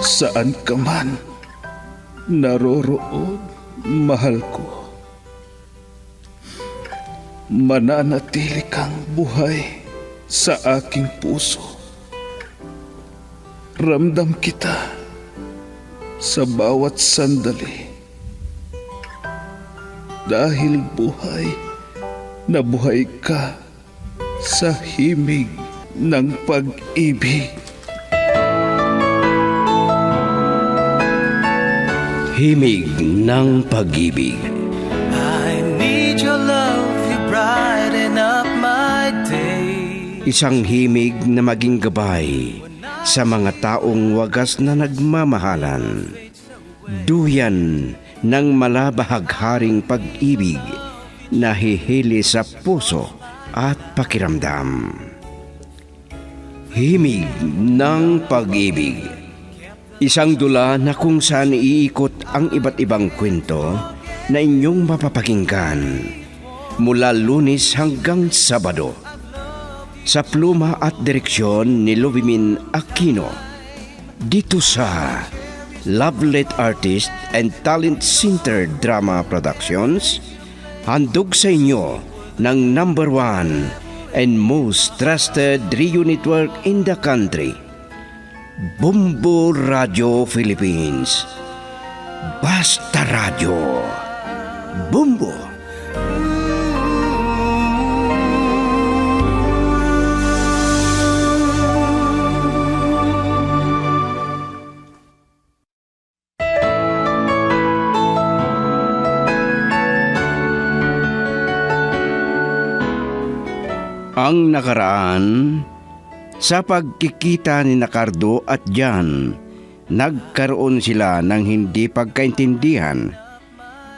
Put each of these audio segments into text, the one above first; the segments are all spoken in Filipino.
Saan ka man naroroon, mahal ko. Mananatili kang buhay sa aking puso. Ramdam kita sa bawat sandali. Dahil buhay na buhay ka sa himig ng pag-ibig. Himig ng pag-ibig. I need your love, you brighten up my day. Isang himig na maging gabay sa mga taong wagas na nagmamahalan. Duyan ng malabahagharing pag-ibig na hihili sa puso at pakiramdam. Himig ng pag-ibig. Isang dula na kung saan iikot ang iba't ibang kwento na inyong mapapakinggan mula Lunes hanggang Sabado. Sa pluma at direksyon ni Luvimin Aquino. Dito sa Lovelet Artist and Talent Center Drama Productions, handog sa inyo ng #1 and most trusted radio network in the country, Bumbo Radio Philippines. Basta Radio. Bumbo. Ang nakaraan, sa pagkikita ni Cardo at Jan, nagkaroon sila ng hindi pagkaintindihan.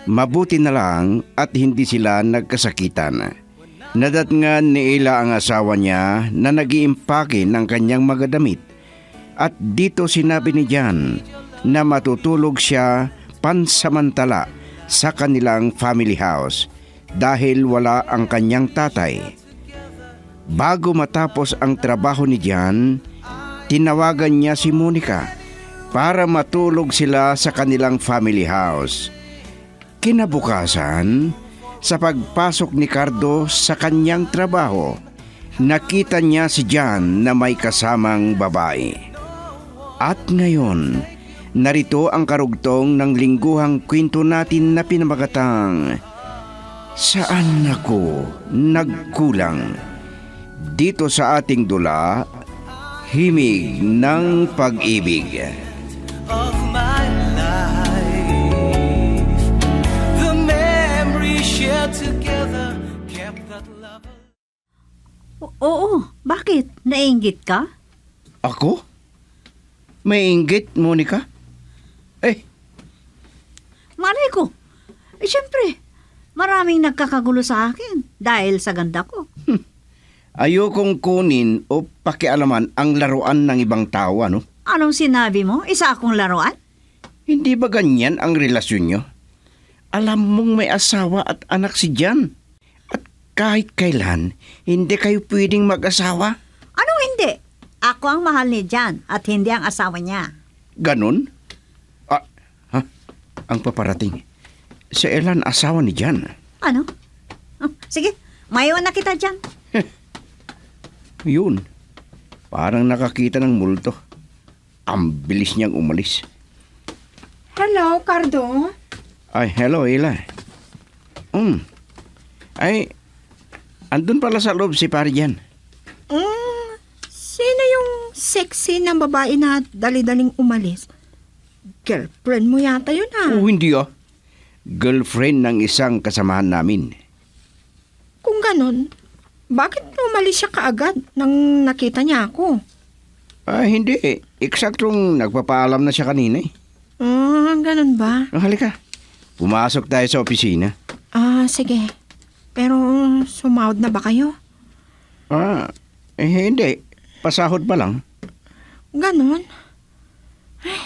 Mabuti na lang at hindi sila nagkasakitan. Nadatngan ni Ella ang asawa niya na nag-iimpake ng kanyang mga damit. At dito sinabi ni Jan na matutulog siya pansamantala sa kanilang family house dahil wala ang kanyang tatay. Bago matapos ang trabaho ni Jan, tinawagan niya si Monica para matulog sila sa kanilang family house. Kinabukasan, sa pagpasok ni Cardo sa kanyang trabaho, nakita niya si Jan na may kasamang babae. At ngayon, narito ang karugtong ng lingguhang kwento natin na pinamagatang Saan Ako Nagkulang? Dito sa ating dula, Himig ng Pag-ibig. Of my life, the memories shared together kept that love. Oo, bakit? Nainggit ka? Ako? May inggit, Monica? Malay ko. Siyempre, maraming nagkakagulo sa akin dahil sa ganda ko. Ayokong kunin o pakialaman ang laruan ng ibang tao, ano? Anong sinabi mo? Isa akong laruan? Hindi ba ganyan ang relasyon nyo? Alam mong may asawa at anak si Jan. At kahit kailan, hindi kayo pwedeng mag-asawa? Anong hindi? Ako ang mahal ni Jan at hindi ang asawa niya. Ganon? Ang paparating. Si Elan asawa ni Jan. Ano? Sige, maiwan na kita dyan. Yun. Parang nakakita ng multo. Ang bilis niyang umalis. Hello, Cardo. Ay, hello, Ella. Ay, andun pala sa loob si pare Jan. Sino yung sexy na babae na dali-daling umalis? Girlfriend mo yata yun, ha? Oh, hindi ah. Girlfriend ng isang kasamahan namin. Kung ganon, bakit umalis siya kaagad nang nakita niya ako? Hindi. Eksaktong nagpapaalam na siya kanina eh. Ganon ba? Halika. Pumasok tayo sa opisina. Sige. Pero sumahod na ba kayo? Hindi. Pasahod pa lang. Ganon? Ay,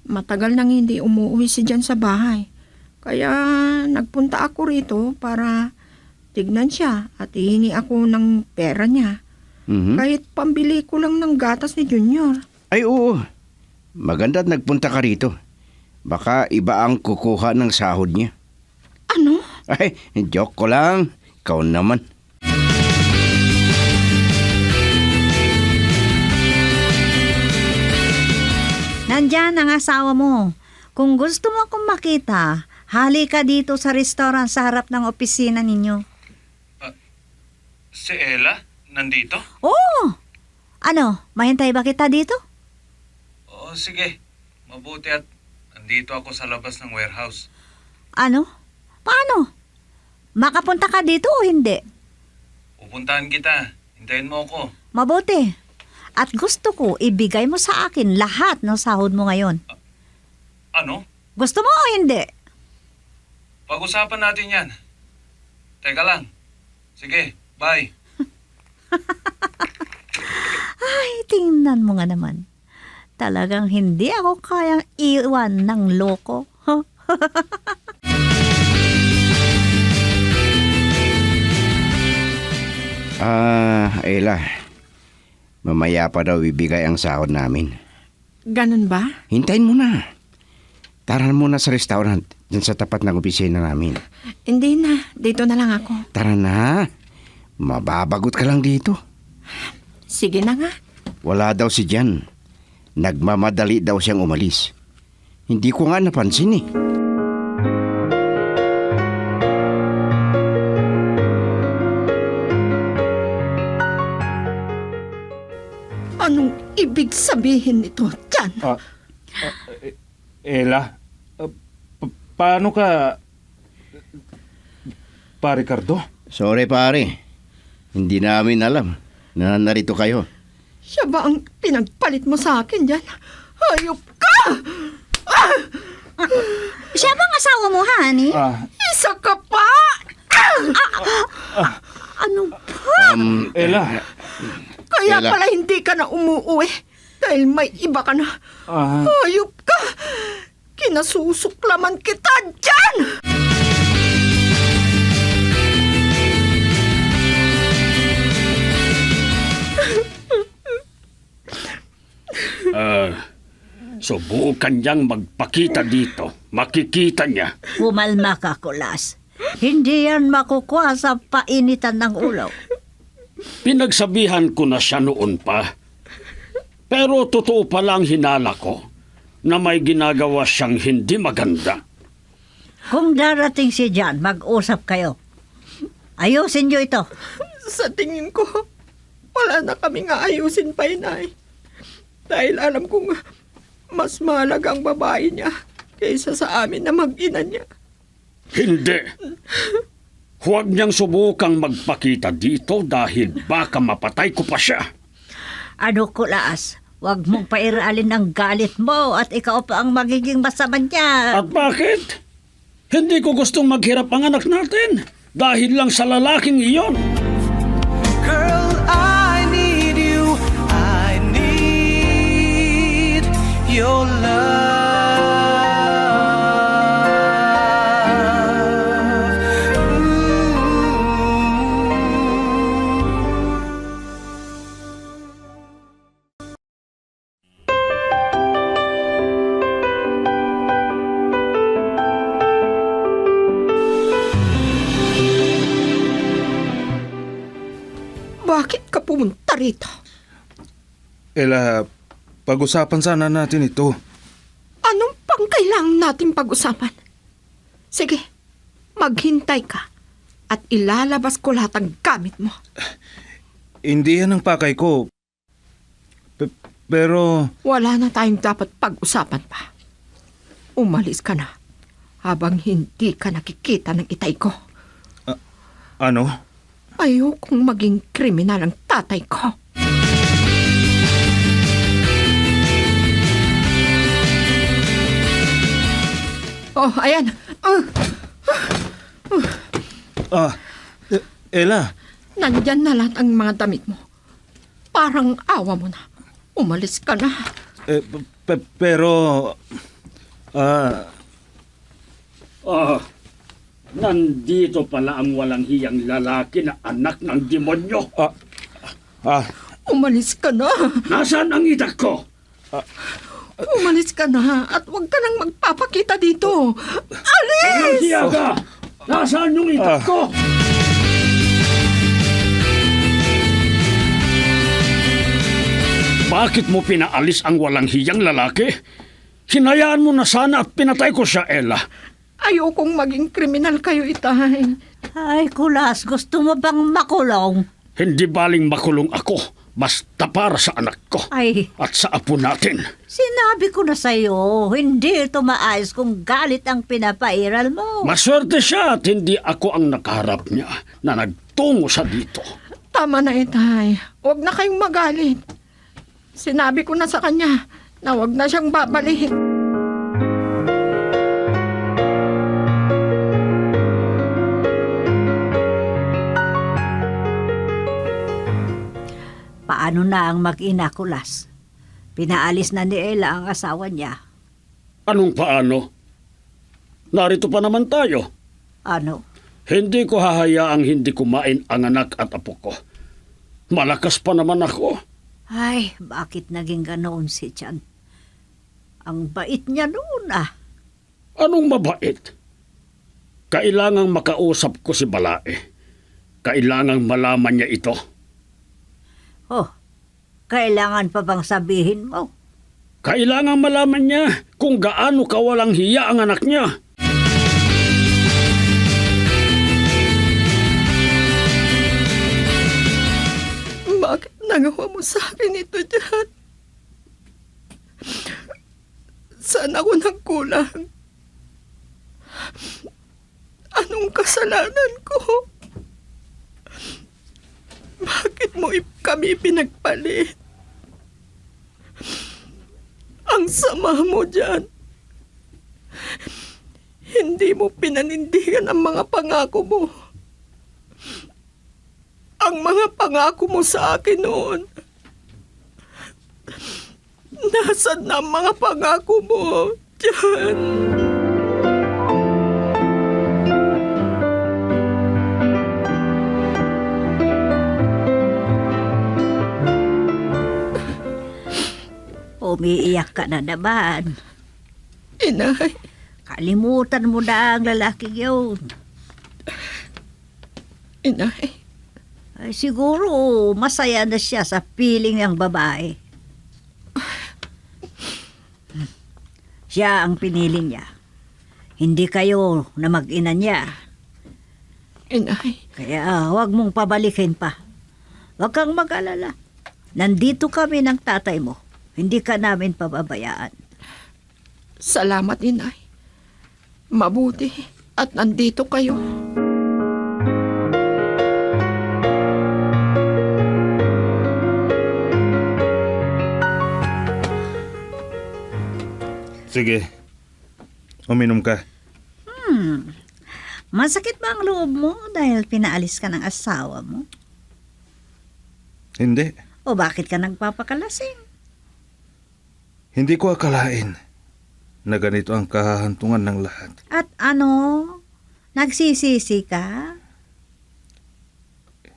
matagal nang hindi umuwi si Jan sa bahay. Kaya nagpunta ako rito para tignan siya at hihingi ako ng pera niya. Mhm. Kahit pambili ko lang ng gatas ni Junior. Ay oo. Maganda't nagpunta ka rito. Baka iba ang kukuha ng sahod niya. Ano? Ay, joke ko lang. Ikaw naman. Nandyan ang asawa mo. Kung gusto mo akong makita, hali ka dito sa restaurant sa harap ng opisina ninyo. Si Ella? Nandito? Oo! Ano, mahintay ba kita dito? Oo, sige. Mabuti at nandito ako sa labas ng warehouse. Ano? Paano? Makapunta ka dito o hindi? Pupuntahan kita. Hintayin mo ako. Mabuti. At gusto ko ibigay mo sa akin lahat ng sahod mo ngayon. Ano? Gusto mo o hindi? Pag-usapan natin yan. Teka lang. Sige, bye. Ay, tingnan mo nga naman. Talagang hindi ako kayang iwan ng loko. Ella. Mamaya pa daw ibigay ang sahod namin. Ganun ba? Hintayin mo na. Tara muna sa restaurant dyan sa tapat ng opisina namin. Hindi na. Dito na lang ako. Tara na. Mababagot ka lang dito. Sige na nga. Wala daw si Jan. Nagmamadali daw siyang umalis. Hindi ko nga napansin eh. Anong ibig sabihin nito, Jan? Ella? Paano ka... Pa, Ricardo? Sorry pare. Hindi namin alam na narito kayo. Siya ba ang pinagpalit mo sa akin, Jan? Hayop ka! Siya bang asawa mo, honey? Isa ka pa! Ano ba? Ella? Kaya Ella. pala hindi ka na umuwi dahil may iba ka na. Hayop ka! Kinasusuklaman kita, Jan! Subukan niyang magpakita dito. Makikita niya. Pumalma ka, Kulas. Hindi yan makukuha sa painitan ng ulo. Pinagsabihan ko na siya noon pa. Pero totoo palang hinala ko na may ginagawa siyang hindi maganda. Kung darating si Jan, mag-usap kayo. Ayusin niyo ito. Sa tingin ko, wala na kaming aayusin pa, Inay. Dahil alam kong mas mahalaga ang babae niya kaysa sa amin na mag-ina niya. Hindi. Huwag niyang subukang magpakita dito dahil baka mapatay ko pa siya. Ano, Kulas? Huwag mong pairalin ang galit mo at ikaw pa ang magiging masama niya. At bakit? Hindi ko gustong maghirap ang anak natin dahil lang sa lalaking iyon. Girl, I need you. I need your love. Bakit ka pumunta rito? Ella, pag-usapan sana natin ito. Anong pang kailangan natin pag-usapan? Sige, maghintay ka at ilalabas ko lahat ang gamit mo. Hindi yan ang pakay ko. Pero... Wala na tayong dapat pag-usapan pa. Umalis ka na habang hindi ka nakikita ng itay ko. Ano? Ayokong maging kriminal ang tatay ko. Oh, ayan. Ella, Nandyan na lahat ang mga damit mo. Parang awa mo na. Umalis ka na. pero... Nandito pala ang walang hiyang lalaki na anak ng demonyo. Umalis ka na. Nasaan ang itak ko? Umalis ka na at huwag ka nang magpapakita dito. Alis! Walang hiya ka! Nasaan yung itak ko? Bakit mo pinaalis ang walang hiyang lalaki? Hinayaan mo na sana at pinatay ko siya, Ella. Ayokong maging kriminal kayo, Itay. Ay, Kulas, gusto mo bang makulong? Hindi baling makulong ako, basta para sa anak ko Ay, at sa apo natin. sinabi ko na sa'yo, hindi ito maayos kung galit ang pinapairal mo. Maswerte siya at hindi ako ang nakaharap niya na nagtungo sa dito. Tama na, Itay. Huwag na kayong magalit. Sinabi ko na sa kanya na huwag na siyang babalik. Paano na ang mag-ina, Kulas? Pinaalis na ni Ella ang asawa niya. Anong paano? Narito pa naman tayo. Ano? Hindi ko hahayaang hindi kumain ang anak at apo ko. Malakas pa naman ako. Ay, bakit naging ganoon si Chan? Ang bait niya noon ah. Anong mabait? Kailangang makausap ko si Balae. Kailangang malaman niya ito. Oh, kailangan pa bang sabihin mo? Kailangang malaman niya kung gaano kawalang hiya ang anak niya. Bakit nagawa mo sa akin ito, Jan? Saan ako nagkulang? Anong kasalanan ko? Bakit mo kami pinagpalit? Ang sama mo dyan. Hindi mo pinanindigan ang mga pangako mo. Ang mga pangako mo sa akin noon. Nasaan na ang mga pangako mo, Jan? Umiiyak ka na naman. Inay, Kalimutan mo na ang lalaking yun. inay, Ay, siguro masaya na siya sa piling ng babae. Siya ang pinili niya. Hindi kayo na mag-ina niya. inay. Kaya huwag mong pabalikin pa. Huwag kang mag-alala. Nandito kami ng tatay mo. Hindi ka namin pababayaan. Salamat, inay. Mabuti at nandito kayo. Sige, uminom ka. Masakit ba ang loob mo dahil pinaalis ka ng asawa mo? Hindi. O bakit ka nagpapakalasing? Hindi ko akalain na ganito ang kahahantungan ng lahat. At ano? Nagsisisi ka?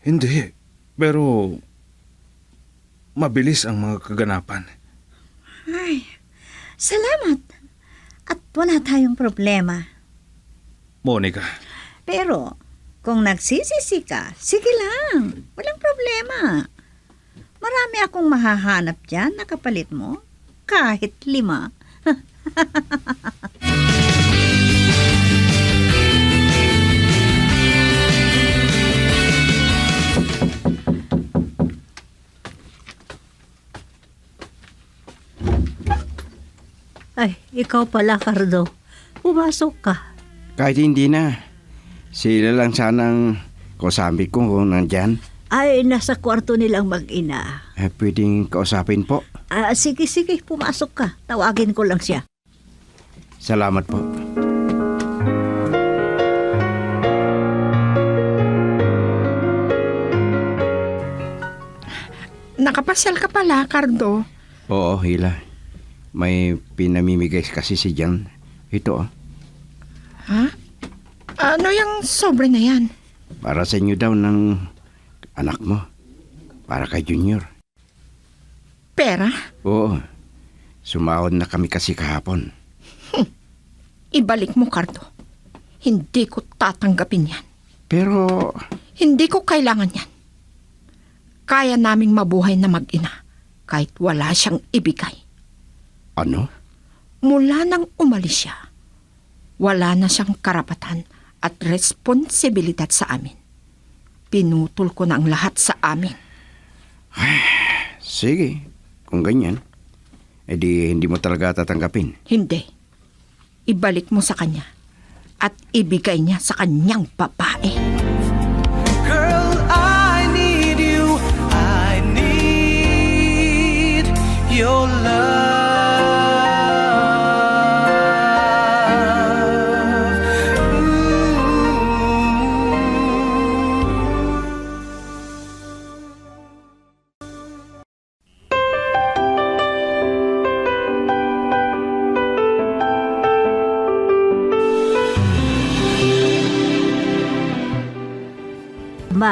Hindi, pero mabilis ang mga kaganapan. Ay, salamat. At wala tayong problema. Monica, Pero, kung nagsisisi ka, sige lang. Walang problema. Marami akong mahahanap dyan na kapalit mo. Kahit 5. Ay, ikaw pala, Cardo. Pumasok ka. Kahit hindi na. Sila lang sanang kausapin ko kung nandyan. Ay, nasa kwarto nilang mag-ina. Pwedeng kausapin po. Sige, pumasok ka. Tawagin ko lang siya. Salamat po. Nakapasyal ka pala, Cardo. Oo, Hila. May pinamimigay kasi si Jan. Ito, Ha? Ano yung sobre na yan? para sa inyo daw ng anak mo. Para kay Junior. Pera? Oo. Sumahod na kami kasi kahapon. Ibalik mo, Cardo. Hindi ko tatanggapin yan. Pero Hindi ko kailangan yan. Kaya naming mabuhay na mag-ina kahit wala siyang ibigay. ano? Mula nang umalis siya, wala na siyang karapatan at responsibilidad sa amin. Pinutol ko na ang lahat sa amin. Sige, kung ganyan, edi hindi mo talaga tatanggapin. Hindi. Ibalik mo sa kanya at ibigay niya sa kanyang babae. Girl, I need you. I need your love.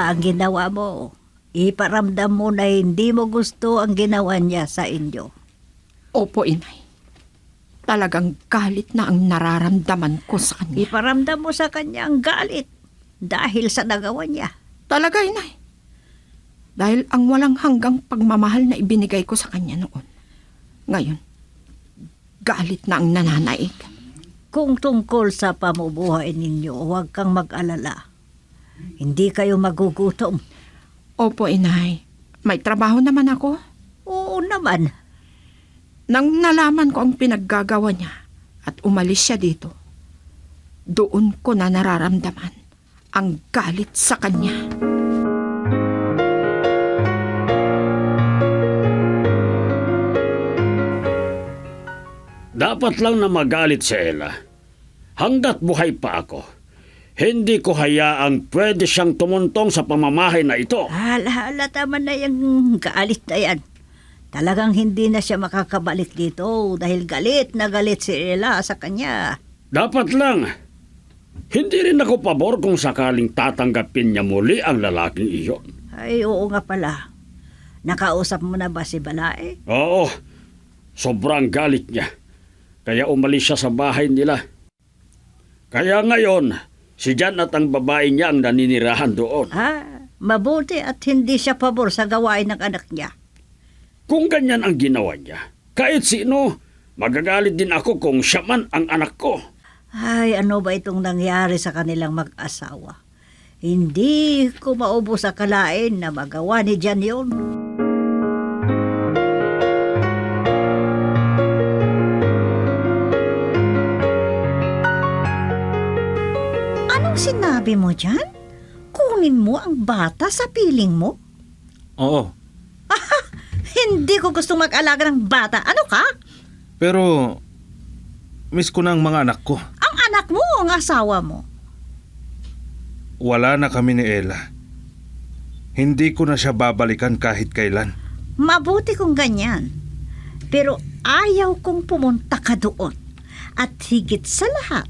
Ang ginawa mo, iparamdam mo na hindi mo gusto ang ginawa niya sa inyo. Opo, inay. Talagang galit na ang nararamdaman ko sa kanya. Iparamdam mo sa kanya ang galit dahil sa nagawa niya. Talaga, inay. Dahil ang walang hanggang pagmamahal na ibinigay ko sa kanya noon. Ngayon, galit na ang nananaig. Kung tungkol sa pamumuhay ninyo, huwag kang mag-alala. Hindi kayo magugutom. Opo, inay. May trabaho naman ako. Oo naman. Nang nalaman ko ang pinaggagawa niya at umalis siya dito, doon ko na nararamdaman ang galit sa kanya. Dapat lang na magalit si Ella. Hanggat buhay pa ako, hindi ko hayaang pwede siyang tumuntong sa pamamahay na ito. Hala, tama na yung galit na yan. Talagang hindi na siya makakabalik dito dahil galit na galit si Ella sa kanya. Dapat lang. Hindi rin ako pabor kung sakaling tatanggapin niya muli ang lalaking iyon. Ay, oo nga pala. Nakausap mo na ba si Balae? Oo, sobrang galit niya. Kaya umalis siya sa bahay nila. Kaya ngayon, si Jan at ang babae niya ang naninirahan doon. Mabuti at hindi siya pabor sa gawain ng anak niya. Kung ganyan ang ginawa niya, kahit sino, magagalit din ako kung siya man ang anak ko. Ay, ano ba itong nangyari sa kanilang mag-asawa? Hindi ko maubos sa kalain na magawa ni Jan yun. Anong sinabi mo dyan? Kunin mo ang bata sa piling mo? Oo, Hindi ko gusto mag-alaga ng bata. Ano ka? pero miss ko na ang mga anak ko. Ang anak mo o ang asawa mo? Wala na kami ni Ella. Hindi ko na siya babalikan kahit kailan. Mabuti kung ganyan. Pero ayaw kong pumunta ka doon. At higit sa lahat,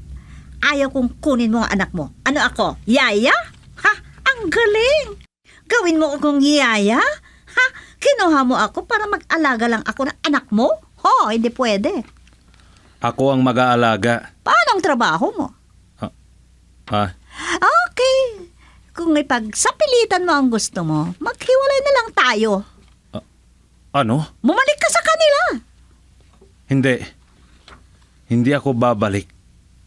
ayaw kong kunin mo ang anak mo. Ano ako? Yaya? Ha? Ang galing! Gawin mo akong yaya? Ha? Kinuha mo ako para mag-alaga lang ako ng anak mo? Ho, hindi pwede. Ako ang mag-aalaga. Paano ang trabaho mo? Okay. Kung ipagsapilitan mo ang gusto mo, maghiwalay na lang tayo. Ano? Bumalik ka sa kanila. Hindi. Hindi ako babalik.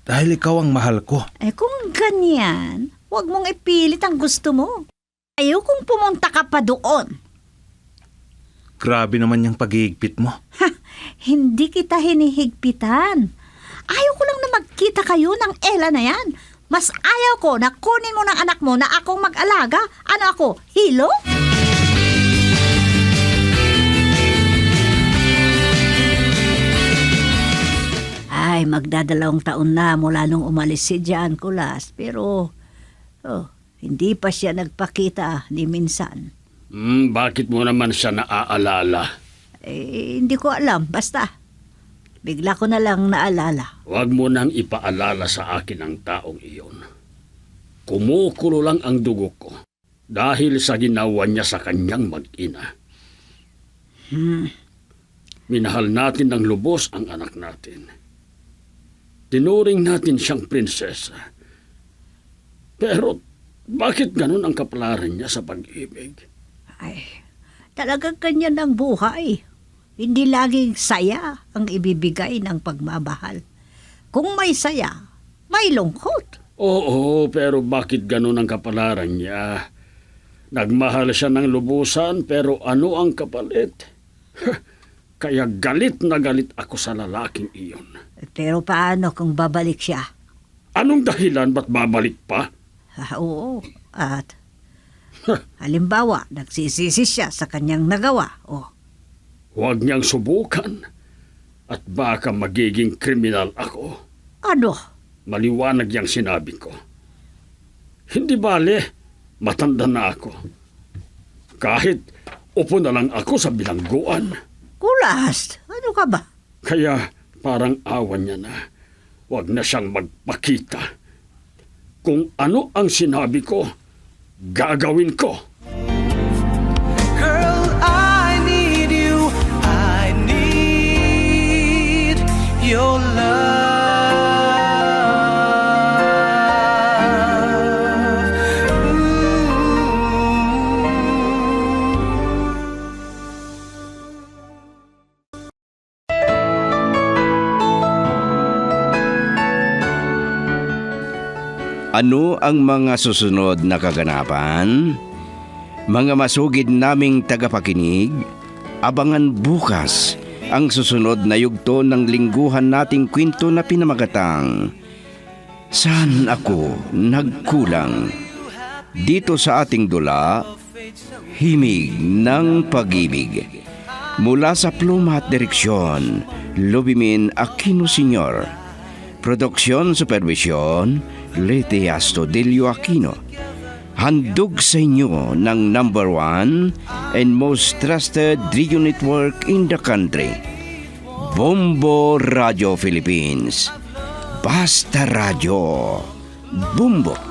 Dahil ikaw ang mahal ko. Kung ganyan, huwag mong ipilit ang gusto mo. Ayaw kung pumunta ka pa doon. Grabe naman yung pag-iigpit mo. Hindi kita hinihigpitan. Ayaw ko lang na magkita kayo ng Ella na yan. Mas ayaw ko na kunin mo ng anak mo na akong mag-alaga. Ano ako, hilo? Ay, magdadalawang taon na mula nung umalis si Jan Kulas. Pero, hindi pa siya nagpakita ni minsan. Bakit mo naman siya naaalala? Hindi ko alam. Basta, bigla ko na lang naalala. Huwag mo nang ipaalala sa akin ang taong iyon. Kumukulo lang ang dugo ko dahil sa ginawa niya sa kanyang mag-ina. Minahal natin ng lubos ang anak natin. Tinuring natin siyang prinsesa. Pero bakit ganun ang kapalaran niya sa pag-ibig? Ay, talagang ganyan ang buhay. Hindi laging saya ang ibibigay ng pagmamahal. Kung may saya, may lungkot. Oo, pero bakit ganun ang kapalaran niya? Nagmahal siya ng lubusan pero ano ang kapalit? Kaya galit na galit ako sa lalaking iyon. Pero paano kung babalik siya? Anong dahilan ba't babalik pa? Oo, at halimbawa, nagsisisi siya sa kanyang nagawa. Huwag niyang subukan. At baka magiging kriminal ako. Ano? Maliwanag yang sinabi ko. Hindi bale, matanda na ako. Kahit upo na lang ako sa bilangguan. Kulas, ano ka ba? Kaya parang awan niya na. Huwag na siyang magpakita. Kung ano ang sinabi ko, gagawin ko. Girl, I need you. I need your love. Ano ang mga susunod na kaganapan? Mga masugid naming tagapakinig, abangan bukas ang susunod na yugto ng lingguhan nating kwento na pinamagatang Saan Ako Nagkulang? Dito sa ating dula, Himig ng Pag-ibig. Mula sa pluma at direksyon, Lubimin Aquino Sr. Produksyon Supervision, Lete Astudillo Aquino. Handog sa inyo ng #1 and most trusted radio network in the country, Bombo Radio Philippines. Basta Radio. Bumbo.